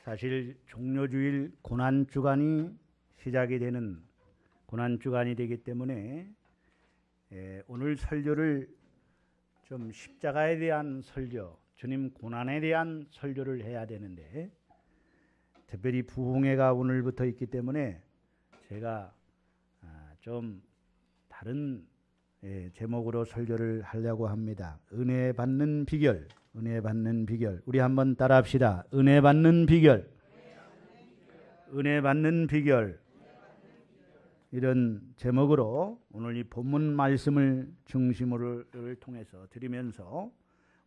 사실 종료주일 고난주간이 시작이 되는 고난주간이 되기 때문에 오늘 설교를 좀 십자가에 대한 설교, 주님 고난에 대한 설교를 해야 되는데 특별히 부흥회가 오늘부터 있기 때문에 제가 좀 다른 제목으로 설교를 하려고 합니다. 은혜 받는 비결, 은혜 받는 비결. 우리 한번 따라합시다. 은혜 받는 비결, 은혜 받는 비결. 이런 제목으로 오늘 이 본문 말씀을 중심으로 통해서 드리면서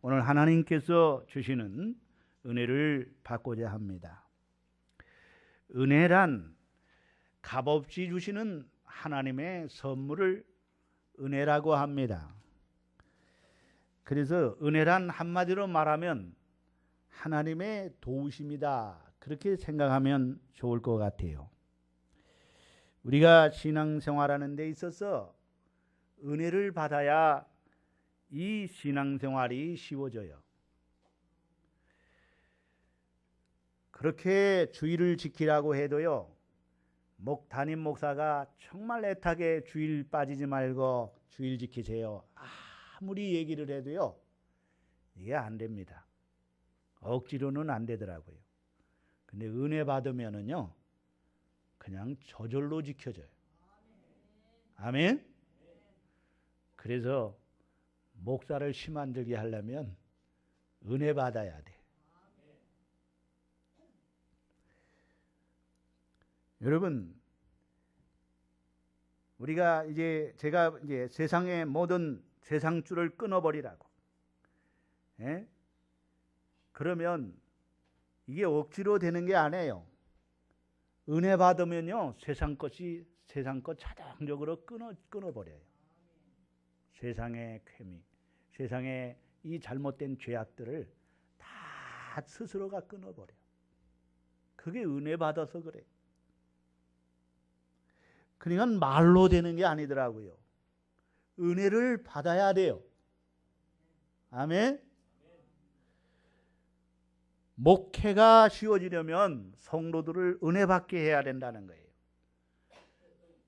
오늘 하나님께서 주시는 은혜를 받고자 합니다. 은혜란 값없이 주시는 하나님의 선물을 은혜라고 합니다. 그래서 은혜란 한마디로 말하면 하나님의 도우심이다. 그렇게 생각하면 좋을 것 같아요. 우리가 신앙생활하는 데 있어서 은혜를 받아야 이 신앙생활이 쉬워져요. 그렇게 주일을 지키라고 해도요, 담임 목사가 정말 애타게 주일 빠지지 말고 주일 지키세요, 아무리 얘기를 해도요 이게 안 됩니다. 억지로는 안 되더라고요. 근데 은혜 받으면은요 그냥 저절로 지켜져요. 아멘. 그래서 목사를 심 안 들게 하려면 은혜 받아야 돼. 여러분, 우리가 제가 세상의 모든 세상줄을 끊어버리라고. 그러면 이게 억지로 되는 게 아니에요. 은혜 받으면요 세상 것 자동적으로 끊어버려요. 세상의 쾌미, 세상의 이 잘못된 죄악들을 다 스스로가 끊어버려요. 그게 은혜 받아서 그래요. 그러니까 말로 되는 게 아니더라고요. 은혜를 받아야 돼요. 아멘. 목회가 쉬워지려면 성도들을 은혜 받게 해야 된다는 거예요.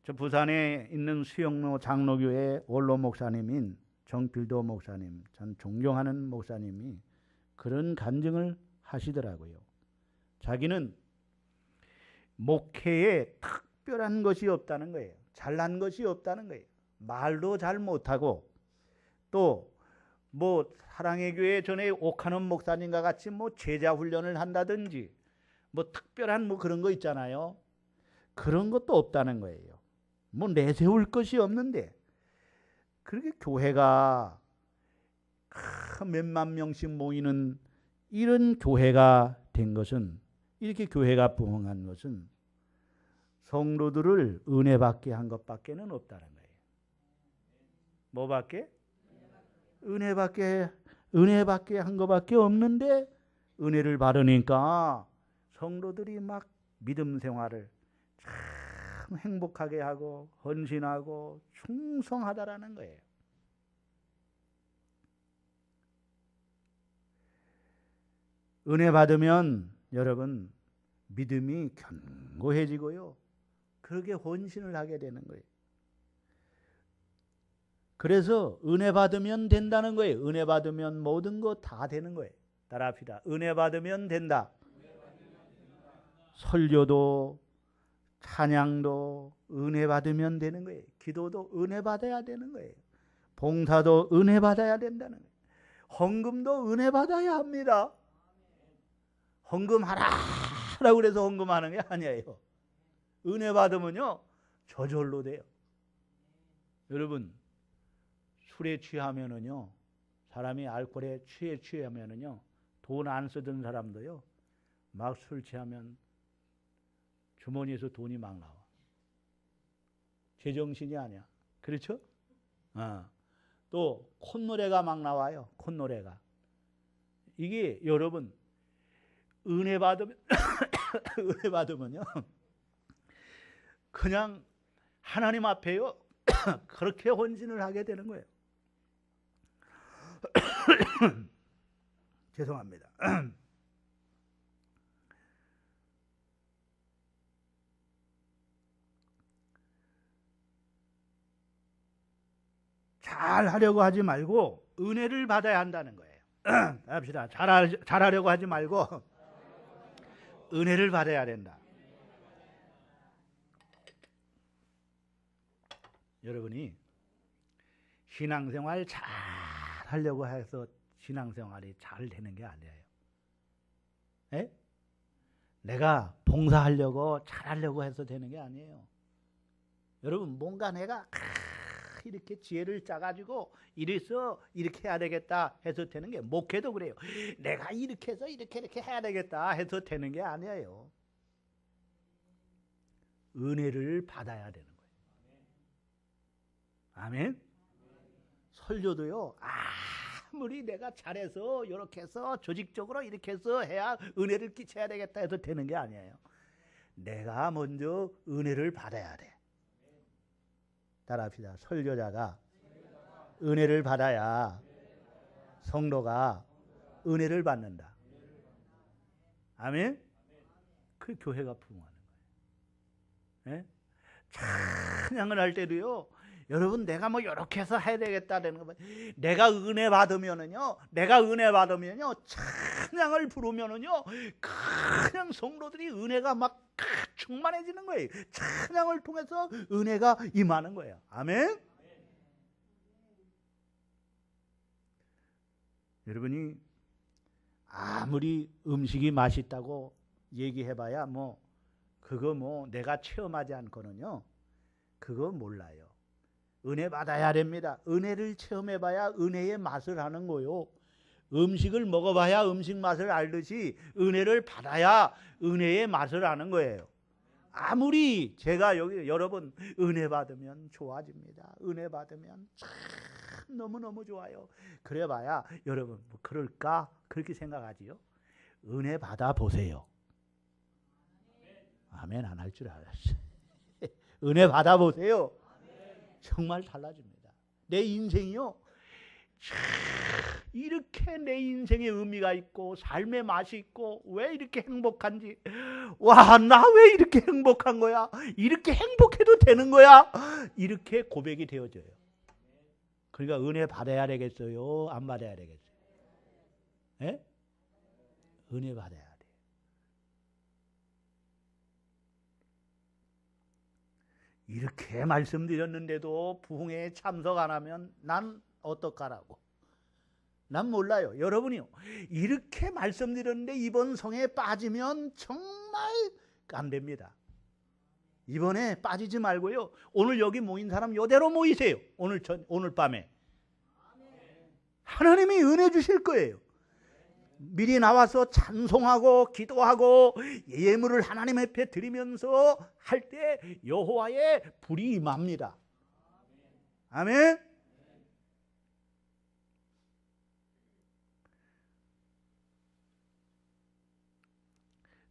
저 부산에 있는 수영로 장로교회 원로 목사님인 정필도 목사님, 전 존경하는 목사님이 그런 간증을 하시더라고요. 자기는 목회에 특별한 것이 없다는 거예요. 잘난 것이 없다는 거예요. 말도 잘 못하고 또 사랑의 교회 전에 옥하는 목사님과 같이 제자 훈련을 한다든지 특별한 그런 거 있잖아요. 그런 것도 없다는 거예요. 내세울 것이 없는데 그렇게 교회가 몇만 명씩 모이는 이런 교회가 된 것은, 이렇게 교회가 부흥한 것은 성도들을 은혜 받게 한 것밖에는 없다는 거예요. 뭐밖에? 은혜 받게 한 것밖에 없는데 은혜를 받으니까 성도들이 막 믿음 생활을 참 행복하게 하고 헌신하고 충성하다라는 거예요. 은혜 받으면 여러분 믿음이 견고해지고요, 그렇게 헌신을 하게 되는 거예요. 그래서 은혜 받으면 된다는 거예요. 은혜 받으면 모든 거 다 되는 거예요. 따라합시다. 은혜 받으면 된다. 설교도 찬양도 은혜 받으면 되는 거예요. 기도도 은혜 받아야 되는 거예요. 봉사도 은혜 받아야 된다는 거예요. 헌금도 은혜 받아야 합니다. 헌금하라고 그래서 헌금하는 게 아니에요. 은혜 받으면요 저절로 돼요. 여러분, 술에 취하면은요, 사람이 알코올에 취하면은요, 돈 안 쓰던 사람도요 막 술 취하면 주머니에서 돈이 막 나와. 제정신이 아니야. 그렇죠? 또 콧노래가 막 나와요. 콧노래가. 이게 여러분 은혜 받으면 은혜 받으면요 그냥 하나님 앞에요 그렇게 헌신을 하게 되는 거예요. 죄송합니다. 잘 하려고 하지 말고 은혜를 받아야 한다는 거예요. 합시다. 잘하려고 하지 말고 은혜를 받아야 된다. 여러분이 신앙생활 잘 하려고 해서 신앙생활이 잘 되는 게 아니에요. 에? 내가 봉사하려고 잘하려고 해서 되는 게 아니에요. 여러분, 뭔가 내가 이렇게 지혜를 짜가지고 이래서 이렇게 해야 되겠다 해서 되는 게, 목회도 그래요. 내가 이렇게 해서 이렇게 해야 되겠다 해서 되는 게 아니에요. 은혜를 받아야 되는 거예요. 아멘. 설교도요, 아무리 내가 잘해서 이렇게 해서 조직적으로 이렇게 해서 해야 은혜를 끼쳐야 되겠다 해서 되는 게 아니에요. 내가 먼저 은혜를 받아야 돼. 따라합시다. 설교자가 은혜를 받아야 성도가 은혜를 받는다. 아멘. 그 교회가 부흥하는 거예요. 예? 찬양을 할 때도요, 여러분, 내가 뭐 이렇게 해서 해야 되겠다는 거, 내가 은혜 받으면은요, 찬양을 부르면은요, 그냥 성도들이 은혜가 막 충만해지는 거예요. 찬양을 통해서 은혜가 임하는 거예요. 아멘. 여러분이 아무리 음식이 맛있다고 얘기해봐야 그거 내가 체험하지 않고는요, 그거 몰라요. 은혜 받아야 됩니다. 은혜를 체험해봐야 은혜의 맛을 아는 거요. 음식을 먹어봐야 음식 맛을 알듯이 은혜를 받아야 은혜의 맛을 아는 거예요. 아무리 제가 여러분, 은혜 받으면 좋아집니다. 은혜 받으면 참 너무너무 좋아요. 그래봐야 여러분, 그럴까? 그렇게 생각하지요. 은혜 받아 보세요. 아멘 안 할 줄 알았어요. 은혜 받아 보세요. 정말 달라집니다. 내 인생이요, 이렇게 내 인생에 의미가 있고 삶의 맛이 있고 왜 이렇게 행복한지, 와, 나 왜 이렇게 행복한 거야? 이렇게 행복해도 되는 거야? 이렇게 고백이 되어져요. 그러니까 은혜 받아야 되겠어요? 안 받아야 되겠어요? 예? 은혜 받아야 돼. 이렇게 말씀드렸는데도 부흥회에 참석 안 하면 난 어떡하라고? 난 몰라요. 여러분이요, 이렇게 말씀드렸는데 이번 성에 빠지면 정말 안 됩니다. 이번에 빠지지 말고요, 오늘 여기 모인 사람 이대로 모이세요. 오늘 밤에 하나님이 은혜 주실 거예요. 미리 나와서 찬송하고 기도하고 예물을 하나님 앞에 드리면서 할 때 여호와의 불이 임합니다. 아멘.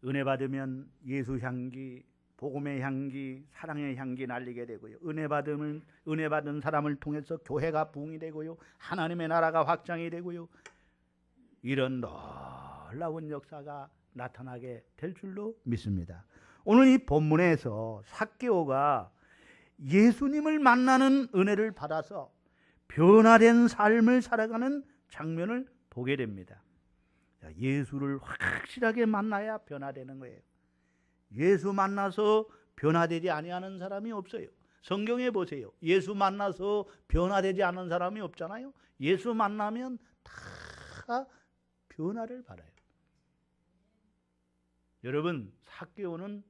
은혜 받으면 예수 향기, 복음의 향기, 사랑의 향기 날리게 되고요. 은혜 받은 사람을 통해서 교회가 부흥이 되고요, 하나님의 나라가 확장이 되고요, 이런 놀라운 역사가 나타나게 될 줄로 믿습니다. 오늘 이 본문에서 삭개오가 예수님을 만나는 은혜를 받아서 변화된 삶을 살아가는 장면을 보게 됩니다. 예수를 확실하게 만나야 변화되는 거예요. 예수 만나서 변화되지 아니하는 사람이 없어요. 성경에 보세요. 예수 만나서 변화되지 않은 사람이 없잖아요. 예수 만나면 다 변화를 받아요. 여러분, 삭개오는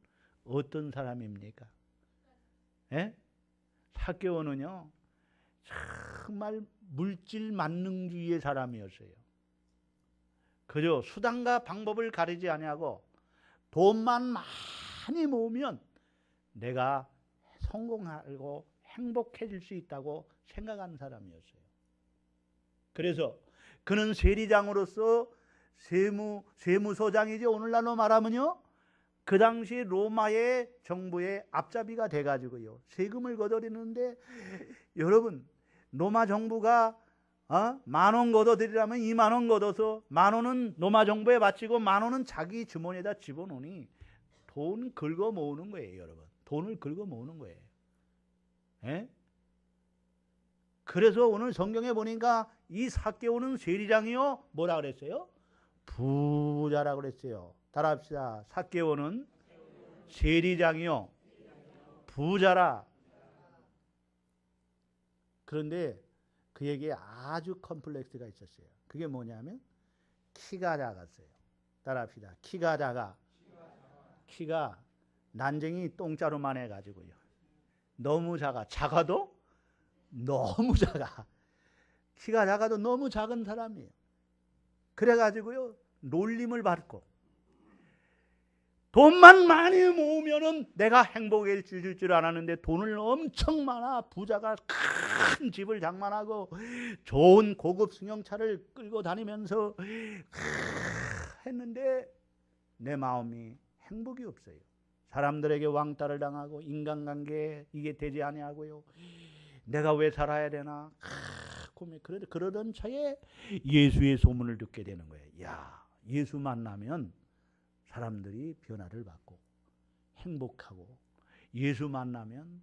어떤 사람입니까? 예? 삭개오는요, 정말 물질 만능주의의 사람이었어요. 그저 수단과 방법을 가리지 아니하고 돈만 많이 모으면 내가 성공하고 행복해질 수 있다고 생각하는 사람이었어요. 그래서 그는 세리장으로서 세무소장이지, 오늘날로 말하면요, 그 당시 로마의 정부의 앞잡이가 돼가지고요, 세금을 걷어들이는데, 여러분, 로마 정부가 10,000원 걷어들이라면 20,000원 걷어서 10,000원은 로마 정부에 바치고 10,000원은 자기 주머니에다 집어넣으니 돈 긁어 모으는 거예요. 여러분, 돈을 긁어 모으는 거예요. 예? 그래서 오늘 성경에 보니까 이 삭개오는 세리장이요 뭐라 그랬어요? 부자라 그랬어요. 따라합시다. 삭개오는 세리장이요 부자라. 그런데 그에게 아주 컴플렉스가 있었어요. 그게 뭐냐면 키가 작았어요. 따라합시다. 키가 작아. 키가 난쟁이 똥자루만 해가지고요. 너무 작아. 작아도 너무 작아. 키가 작아도 너무 작은 사람이에요. 그래가지고요 놀림을 받고 돈만 많이 모으면은 내가 행복해질 줄 알았는데 돈을 엄청 많아. 부자가 큰 집을 장만하고 좋은 고급 승용차를 끌고 다니면서 했는데 내 마음이 행복이 없어요. 사람들에게 왕따를 당하고 인간관계에 이게 되지 아니하고요. 내가 왜 살아야 되나? 그러던 차에 예수의 소문을 듣게 되는 거예요. 야, 예수 만나면 사람들이 변화를 받고 행복하고, 예수 만나면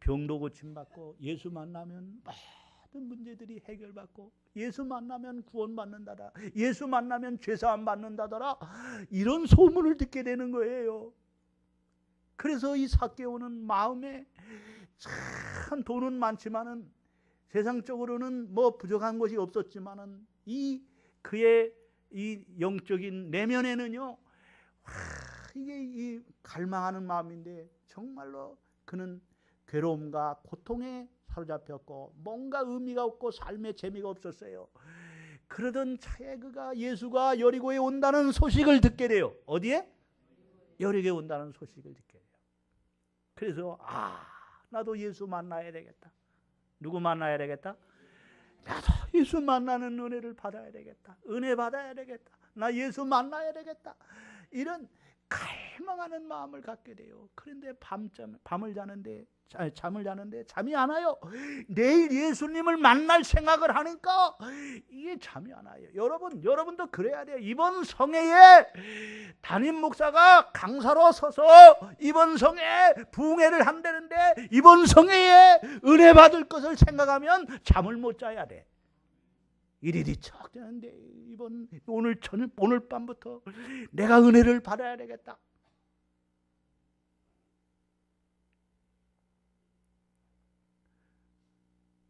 병도 고침받고, 예수 만나면 모든 문제들이 해결받고, 예수 만나면 구원받는다더라, 예수 만나면 죄사함 받는다더라, 이런 소문을 듣게 되는 거예요. 그래서 이 삭개오는 마음에 참 돈은 많지만은 세상적으로는 뭐 부족한 것이 없었지만은 그의 이 영적인 내면에는요 이게 이 갈망하는 마음인데 정말로 그는 괴로움과 고통에 사로잡혔고 뭔가 의미가 없고 삶에 재미가 없었어요. 그러던 차에 그가 예수가 여리고에 온다는 소식을 듣게 돼요. 어디에? 여리고에 온다는 소식을 듣게 돼요. 그래서 나도 예수 만나야 되겠다. 누구 만나야 되겠다? 나도 예수 만나는 은혜를 받아야 되겠다. 은혜 받아야 되겠다. 나 예수 만나야 되겠다. 이런 갈망하는 마음을 갖게 돼요. 그런데 잠을 자는데 잠이 안 와요. 내일 예수님을 만날 생각을 하니까 이게 잠이 안 와요. 여러분도 그래야 돼요. 이번 성회에 담임 목사가 강사로 서서 이번 성회에 부흥회를 한다는데 이번 성회에 은혜 받을 것을 생각하면 잠을 못 자야 돼. 일일이 척 되는데 오늘 밤부터 내가 은혜를 받아야 되겠다.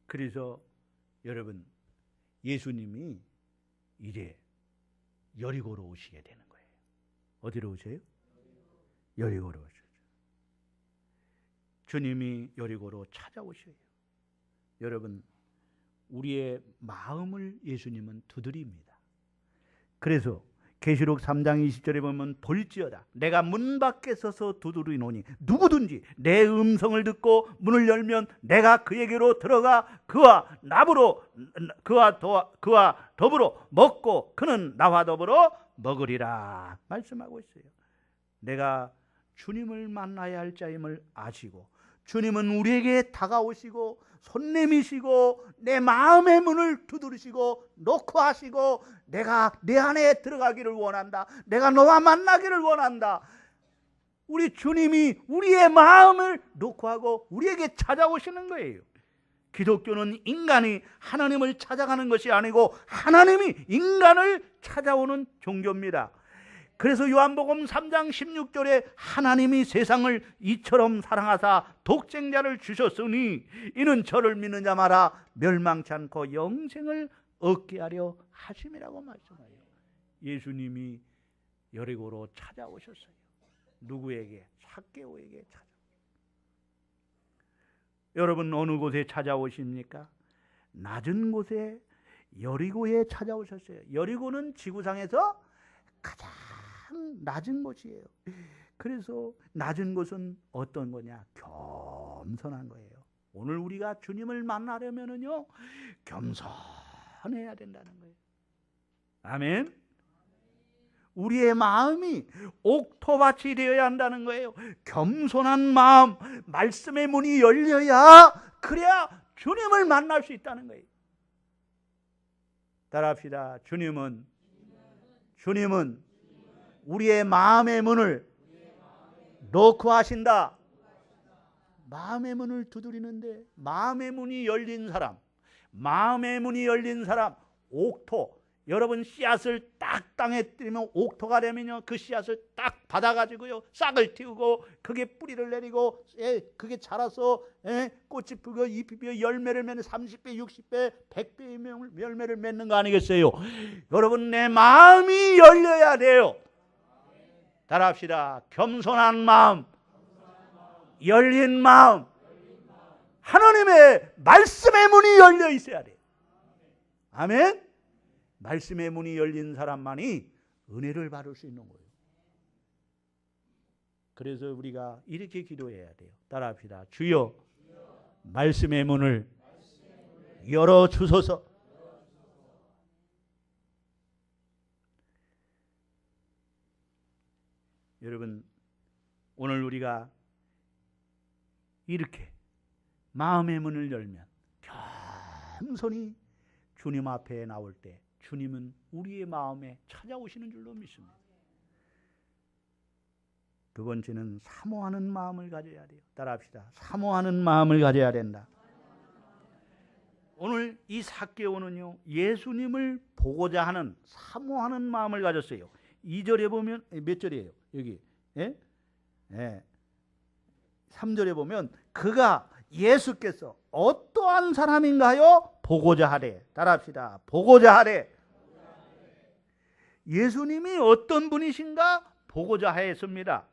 그래서 여러분 예수님이 이제 여리고로 오시게 되는 거예요. 어디로 오세요? 여리고로 오셔요. 주님이 여리고로 찾아오셔요. 여러분 우리의 마음을 예수님은 두드립니다. 그래서 계시록 3장 20절에 보면 볼지어다 내가 문 밖에 서서 두드리노니 누구든지 내 음성을 듣고 문을 열면 내가 그에게로 들어가 그와 더불어 먹고 그는 나와 더불어 먹으리라 말씀하고 있어요. 내가 주님을 만나야 할 자임을 아시고 주님은 우리에게 다가오시고 손 내미시고 내 마음의 문을 두드리시고 놓고 하시고 내가 내 안에 들어가기를 원한다. 내가 너와 만나기를 원한다. 우리 주님이 우리의 마음을 놓고 하고 우리에게 찾아오시는 거예요. 기독교는 인간이 하나님을 찾아가는 것이 아니고 하나님이 인간을 찾아오는 종교입니다. 그래서 요한복음 3장 16절에 하나님이 세상을 이처럼 사랑하사 독생자를 주셨으니 이는 저를 믿는 자마다 멸망치 않고 영생을 얻게 하려 하심이라고 말씀해요. 예수님이 여리고로 찾아오셨어요. 누구에게? 삭개오에게 찾아오셨어요. 여러분 어느 곳에 찾아오십니까? 낮은 곳에 여리고에 찾아오셨어요. 여리고는 지구상에서 가장 낮은 곳이에요. 그래서 낮은 곳은 어떤 거냐? 겸손한 거예요. 오늘 우리가 주님을 만나려면은요 겸손해야 된다는 거예요. 아멘. 우리의 마음이 옥토밭이 되어야 한다는 거예요. 겸손한 마음, 말씀의 문이 열려야 그래야 주님을 만날 수 있다는 거예요. 따라합시다. 주님은 우리의 마음의 문을 놓고 하신다. 마음의 문을 두드리는데 마음의 문이 열린 사람, 마음의 문이 열린 사람, 옥토. 여러분 씨앗을 딱 땅에 뿌리면 옥토가 되면요, 그 씨앗을 딱 받아가지고요 싹을 틔우고 그게 뿌리를 내리고 그게 자라서 꽃이 피고 잎이 피고 열매를 맺는 30배, 60배, 100배의 열매를 맺는 거 아니겠어요? 여러분, 내 마음이 열려야 돼요. 따라합시다. 겸손한 마음, 열린 마음, 하나님의 말씀의 문이 열려 있어야 돼요. 아멘. 말씀의 문이 열린 사람만이 은혜를 받을 수 있는 거예요. 그래서 우리가 이렇게 기도해야 돼요. 따라합시다. 주여, 말씀의 문을 열어주소서. 여러분, 오늘 우리가 이렇게 마음의 문을 열면 겸손히 주님 앞에 나올 때 주님은 우리의 마음에 찾아오시는 줄로 믿습니다. 두 번째는 사모하는 마음을 가져야 돼요. 따라합시다. 사모하는 마음을 가져야 된다. 오늘 이 삭개오는요, 예수님을 보고자 하는 사모하는 마음을 가졌어요. 2절에 보면 몇 절이에요? 여기 3절에 보면 그가 예수께서 어떠한 사람인가요? 보고자 하래. 따라합시다. 보고자 하래. 예수님이 어떤 분이신가? 보고자 하였습니다.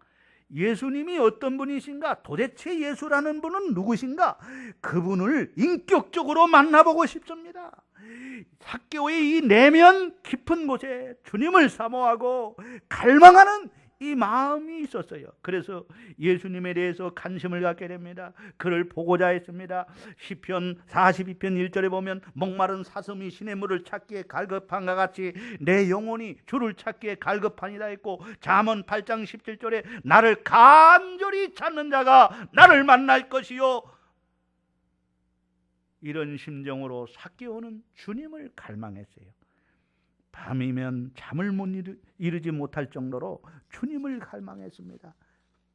예수님이 어떤 분이신가? 도대체 예수라는 분은 누구신가? 그분을 인격적으로 만나보고 싶습니다. 삭개오의 이 내면 깊은 곳에 주님을 사모하고 갈망하는 이 마음이 있었어요. 그래서 예수님에 대해서 관심을 갖게 됩니다. 그를 보고자 했습니다. 시편 42편 1절에 보면 목마른 사슴이 시냇물을 찾기에 갈급한가 같이 내 영혼이 주를 찾기에 갈급하니라 했고, 잠언 8장 17절에 나를 간절히 찾는 자가 나를 만날 것이요, 이런 심정으로 삭개오는 주님을 갈망했어요. 밤이면 잠을 못 이루지 못할 정도로 주님을 갈망했습니다.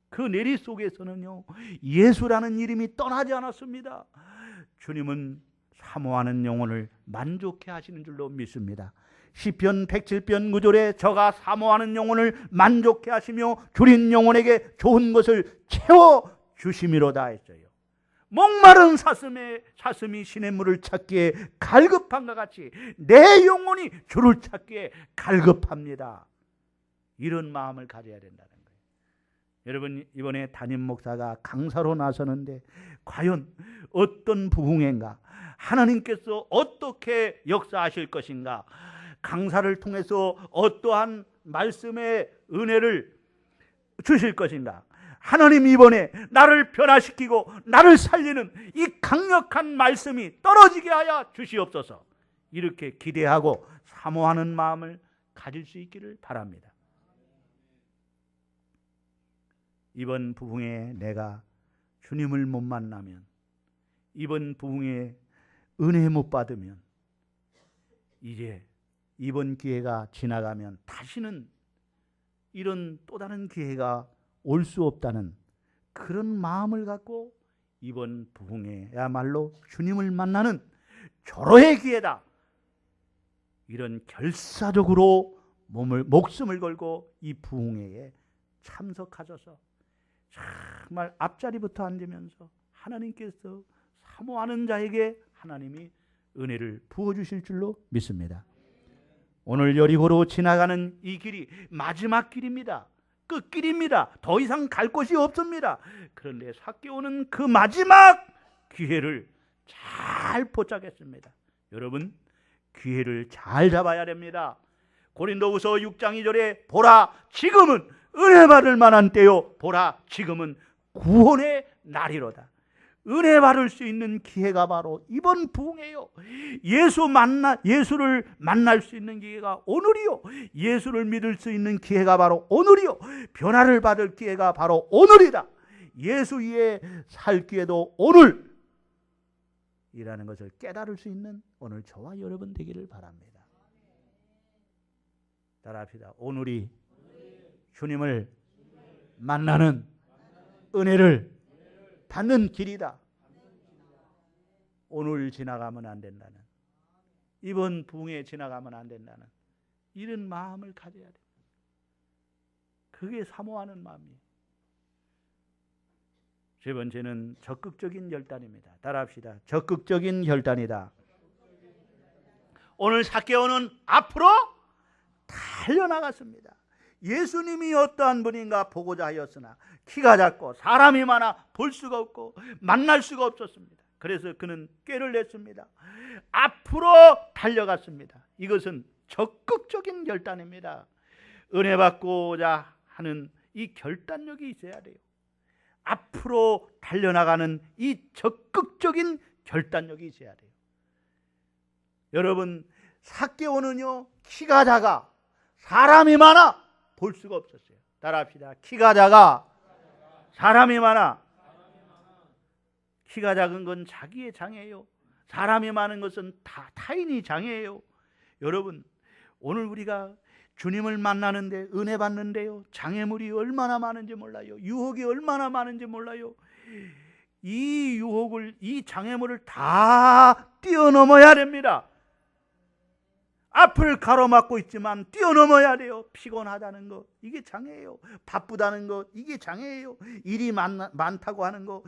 그 내리 속에서는요, 예수라는 이름이 떠나지 않았습니다. 주님은 사모하는 영혼을 만족해 하시는 줄로 믿습니다. 시편 107편 9절에 저가 사모하는 영혼을 만족해 하시며 줄인 영혼에게 좋은 것을 채워 주심이로다 했어요. 목마른 사슴이 시냇물을 찾기에 갈급한가 같이 내 영혼이 주를 찾기에 갈급합니다. 이런 마음을 가져야 된다는 거예요. 여러분, 이번에 담임 목사가 강사로 나서는데 과연 어떤 부흥회인가, 하나님께서 어떻게 역사하실 것인가, 강사를 통해서 어떠한 말씀의 은혜를 주실 것인가, 하나님 이번에 나를 변화시키고 나를 살리는 이 강력한 말씀이 떨어지게 하여 주시옵소서. 이렇게 기대하고 사모하는 마음을 가질 수 있기를 바랍니다. 이번 부흥에 내가 주님을 못 만나면, 이번 부흥에 은혜 못 받으면, 이제 이번 기회가 지나가면 다시는 이런 또 다른 기회가 올 수 없다는 그런 마음을 갖고 이번 부흥회야말로 주님을 만나는 절호의 기회다, 이런 결사적으로 목숨을 걸고 이 부흥회에 참석하셔서 정말 앞자리부터 앉으면서 하나님께서 사모하는 자에게 하나님이 은혜를 부어주실 줄로 믿습니다. 오늘 여리고로 지나가는 이 길이 마지막 길입니다. 끝길입니다. 더 이상 갈 곳이 없습니다. 그런데 삭개오는 그 마지막 기회를 잘 포착했습니다. 여러분, 기회를 잘 잡아야 됩니다. 고린도후서 6장 2절에 보라 지금은 은혜 받을 만한 때요, 보라 지금은 구원의 날이로다. 은혜 받을 수 있는 기회가 바로 이번 부흥회요. 예수를 만날 수 있는 기회가 오늘이요. 예수를 믿을 수 있는 기회가 바로 오늘이요. 변화를 받을 기회가 바로 오늘이다. 예수 위에 살 기회도 오늘이라는 것을 깨달을 수 있는 오늘 저와 여러분 되기를 바랍니다. 따라합시다. 오늘이 주님을 만나는 은혜를 받는 길이다. 오늘 지나가면 안 된다는, 이번 부흥에 지나가면 안 된다는 이런 마음을 가져야 돼. 그게 사모하는 마음이에요. 세 번째는 적극적인 결단입니다. 따라합시다. 적극적인 결단이다. 오늘 삭개오는 앞으로 달려나갔습니다. 예수님이 어떠한 분인가 보고자 하였으나 키가 작고 사람이 많아 볼 수가 없고 만날 수가 없었습니다. 그래서 그는 꾀를 냈습니다. 앞으로 달려갔습니다. 이것은 적극적인 결단입니다. 은혜 받고자 하는 이 결단력이 있어야 돼요. 앞으로 달려나가는 이 적극적인 결단력이 있어야 돼요. 여러분, 삭개오는요 키가 작아 사람이 많아 볼 수가 없었어요. 따라합시다. 키가 작아 사람이 많아. 키가 작은 건 자기의 장애예요. 사람이 많은 것은 다 타인이 장애예요. 여러분, 오늘 우리가 주님을 만나는데 은혜 받는데요 장애물이 얼마나 많은지 몰라요. 유혹이 얼마나 많은지 몰라요. 이 유혹을, 이 장애물을 다 뛰어넘어야 됩니다. 앞을 가로막고 있지만 뛰어넘어야 돼요. 피곤하다는 거 이게 장애예요. 바쁘다는 거 이게 장애예요. 일이 많다고 하는 거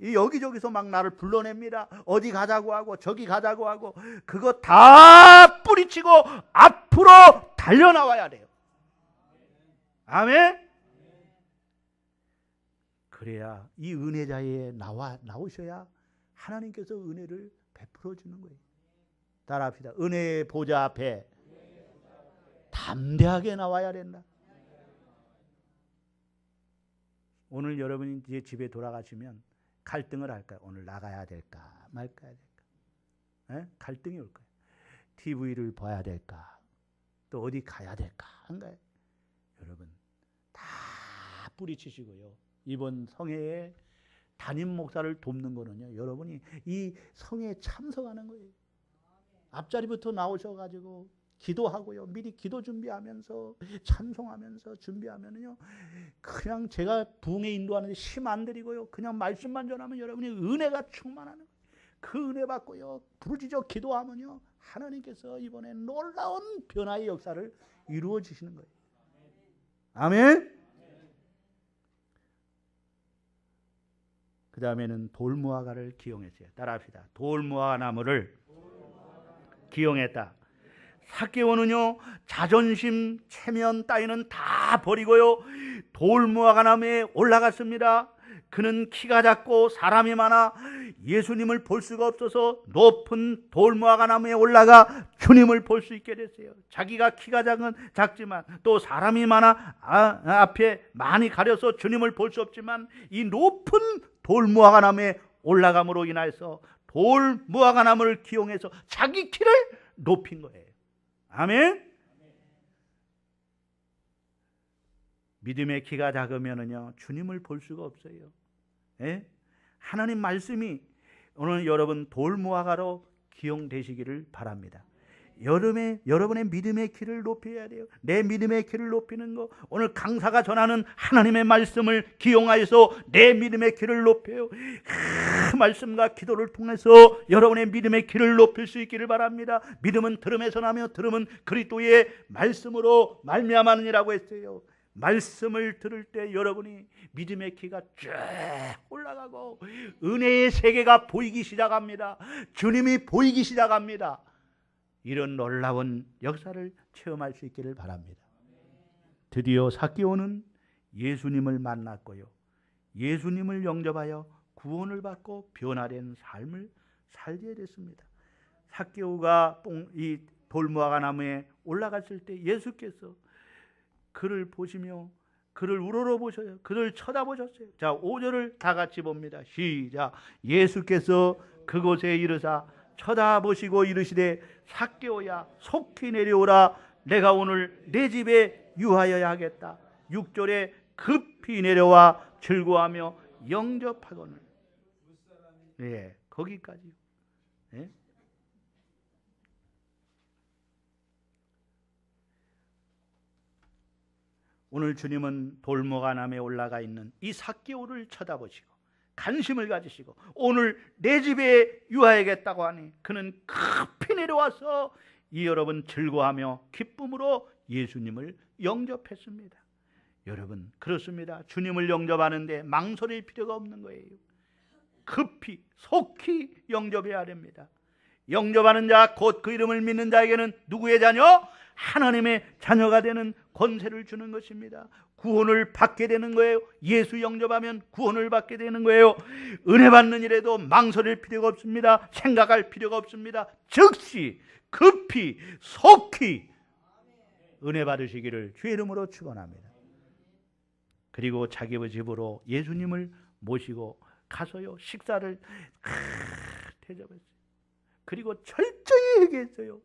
여기저기서 막 나를 불러냅니다. 어디 가자고 하고 저기 가자고 하고 그거 다 뿌리치고 앞으로 달려나와야 돼요. 아멘. 그래야 이 은혜자에 나오셔야 하나님께서 은혜를 베풀어 주는 거예요. 따라합시다. 은혜의 보좌 앞에 담대하게 나와야 된다. 오늘 여러분이 이제 집에 돌아가시면 갈등을 할까요? 오늘 나가야 될까 말까 될까? 갈등이 올 거예요. TV를 봐야 될까? 또 어디 가야 될까? 한가요? 여러분 다 뿌리치시고요. 이번 성회에 담임 목사를 돕는 거는요, 여러분이 이 성회에 참석하는 거예요. 앞자리부터 나오셔가지고 기도하고요. 미리 기도 준비하면서 찬송하면서 준비하면요. 그냥 제가 부흥에 인도하는데 힘 안 들이고요. 그냥 말씀만 전하면 여러분이 은혜가 충만하는 거예요. 그 은혜 받고요. 부르짖어 기도하면요. 하나님께서 이번에 놀라운 변화의 역사를 이루어 주시는 거예요. 아멘. 그 다음에는 돌무화과를 기용했어요. 따라합시다. 돌무화과 나무를 기용했다. 삭개오는요 자존심, 체면 따위는 다 버리고요 돌무화과 나무에 올라갔습니다. 그는 키가 작고 사람이 많아 예수님을 볼 수가 없어서 높은 돌무화과 나무에 올라가 주님을 볼 수 있게 됐어요. 자기가 키가 작지만 또 사람이 많아 앞에 많이 가려서 주님을 볼 수 없지만 이 높은 돌무화과 나무에 올라감으로 인하여서 돌무화과 나무를 기용해서 자기 키를 높인 거예요. 아멘. 믿음의 키가 작으면은요 주님을 볼 수가 없어요. 예? 하나님 말씀이 오늘 여러분 돌무화과로 기용되시기를 바랍니다. 여러분의 믿음의 키를 높여야 돼요. 내 믿음의 키를 높이는 거, 오늘 강사가 전하는 하나님의 말씀을 기용하여서 내 믿음의 키를 높여요. 그 말씀과 기도를 통해서 여러분의 믿음의 키를 높일 수 있기를 바랍니다. 믿음은 들음에서 나며 들음은 그리스도의 말씀으로 말미암았느니라고 했어요. 말씀을 들을 때 여러분이 믿음의 키가 쫙 올라가고 은혜의 세계가 보이기 시작합니다. 주님이 보이기 시작합니다. 이런 놀라운 역사를 체험할 수 있기를 바랍니다. 드디어 삭개오는 예수님을 만났고요. 예수님을 영접하여 구원을 받고 변화된 삶을 살게 됐습니다. 삭개오가 이 돌무화과 나무에 올라갔을 때 예수께서 그를 보시며 그를 우러러보셔요. 그를 쳐다보셨어요. 자, 5절을 다 같이 봅니다. 시작. 예수께서 그곳에 이르사 쳐다보시고 이르시되 삭개오야 속히 내려오라. 내가 오늘 내 집에 유하여야 하겠다. 6절에 급히 내려와 즐거워하며 영접하거늘. 예, 거기까지. 예? 오늘 주님은 돌무화과 나무에 올라가 있는 이 삭개오를 쳐다보시고 관심을 가지시고 오늘 내 집에 유하야겠다고 하니 그는 급히 내려와서 이 여러분 즐거워하며 기쁨으로 예수님을 영접했습니다. 여러분 그렇습니다. 주님을 영접하는데 망설일 필요가 없는 거예요. 급히 속히 영접해야 됩니다. 영접하는 자 곧 그 이름을 믿는 자에게는 누구의 자녀? 하나님의 자녀가 되는 권세를 주는 것입니다. 구원을 받게 되는 거예요. 예수 영접하면 구원을 받게 되는 거예요. 은혜 받는 일에도 망설일 필요가 없습니다. 생각할 필요가 없습니다. 즉시 급히 속히 은혜 받으시기를 주의 이름으로 축원합니다. 그리고 자기 집으로 예수님을 모시고 가서요 식사를 대접했어요. 그리고 철저히 회개했어요.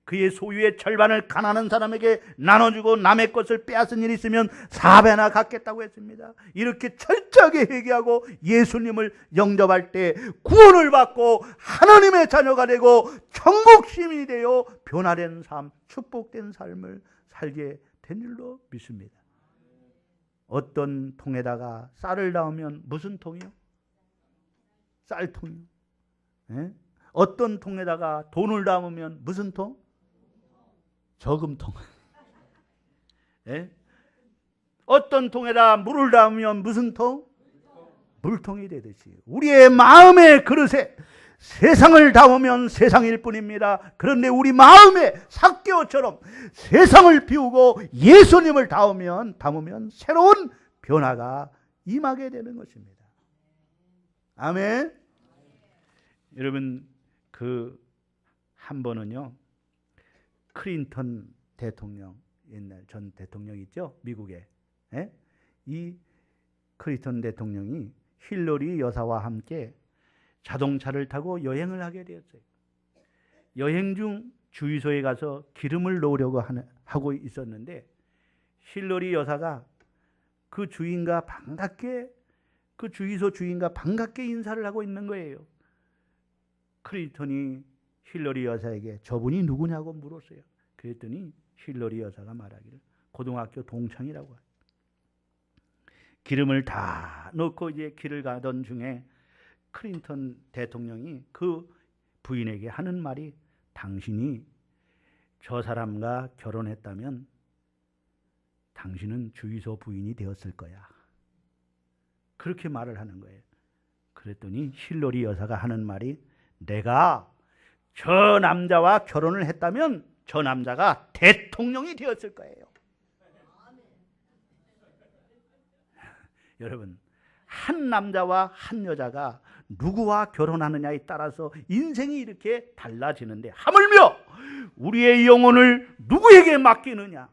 그의 소유의 절반을 가난한 사람에게 나눠주고 남의 것을 빼앗은 일이 있으면 4배나 갚겠다고 했습니다. 이렇게 철저하게 회개하고 예수님을 영접할 때 구원을 받고 하나님의 자녀가 되고 천국 시민이 되어 변화된 삶, 축복된 삶을 살게 된 줄로 믿습니다. 어떤 통에다가 쌀을 넣으면 무슨 통이요? 쌀통이요. 예? 어떤 통에다가 돈을 담으면 무슨 통? 저금통. 예? 어떤 통에다 물을 담으면 무슨 통? 물통이 되듯이 우리의 마음의 그릇에 세상을 담으면 세상일 뿐입니다. 그런데 우리 마음에 삭개오처럼 세상을 비우고 예수님을 담으면 새로운 변화가 임하게 되는 것입니다. 아멘. 여러분 한 번은요 클린턴 대통령, 옛날 전 대통령 있죠? 미국에. 예? 이 클린턴 대통령이 힐러리 여사와 함께 자동차를 타고 여행을 하게 되었어요. 여행 중 주유소에 가서 기름을 넣으려고 하고 있었는데 힐러리 여사가 그 주유소 주인과 반갑게 인사를 하고 있는 거예요. 클린턴이 힐러리 여사에게 저분이 누구냐고 물었어요. 그랬더니 힐러리 여사가 말하기를 고등학교 동창이라고 해요. 기름을 다 넣고 이제 길을 가던 중에 클린턴 대통령이 그 부인에게 하는 말이 당신이 저 사람과 결혼했다면 당신은 주유소 부인이 되었을 거야. 그렇게 말을 하는 거예요. 그랬더니 힐러리 여사가 하는 말이 내가 저 남자와 결혼을 했다면 저 남자가 대통령이 되었을 거예요. 여러분, 한 남자와 한 여자가 누구와 결혼하느냐에 따라서 인생이 이렇게 달라지는데 하물며 우리의 영혼을 누구에게 맡기느냐,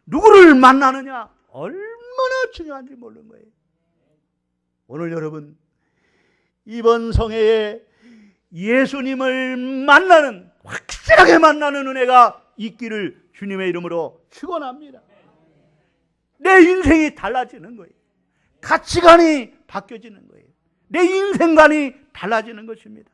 누구를 만나느냐 얼마나 중요한지 모르는 거예요. 오늘 여러분 이번 성회에 예수님을 확실하게 만나는 은혜가 있기를 주님의 이름으로 축원합니다. 내 인생이 달라지는 거예요. 가치관이 바뀌어지는 거예요. 내 인생관이 달라지는 것입니다.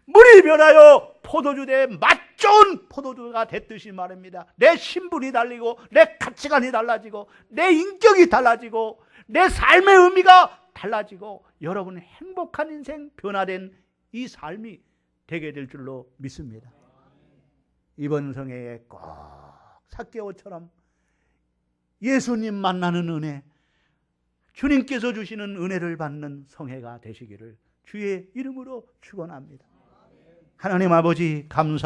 물이 변하여 포도주 대 맛 좋은 포도주가 됐듯이 말입니다. 내 신분이 달리고 내 가치관이 달라지고 내 인격이 달라지고 내 삶의 의미가 달라지고 여러분의 행복한 인생, 변화된 이 삶이 되게 될 줄로 믿습니다. 이번 성회에 꼭 삭개오처럼 예수님 만나는 은혜, 주님께서 주시는 은혜를 받는 성회가 되시기를 주의 이름으로 축원합니다. 하나님 아버지 감사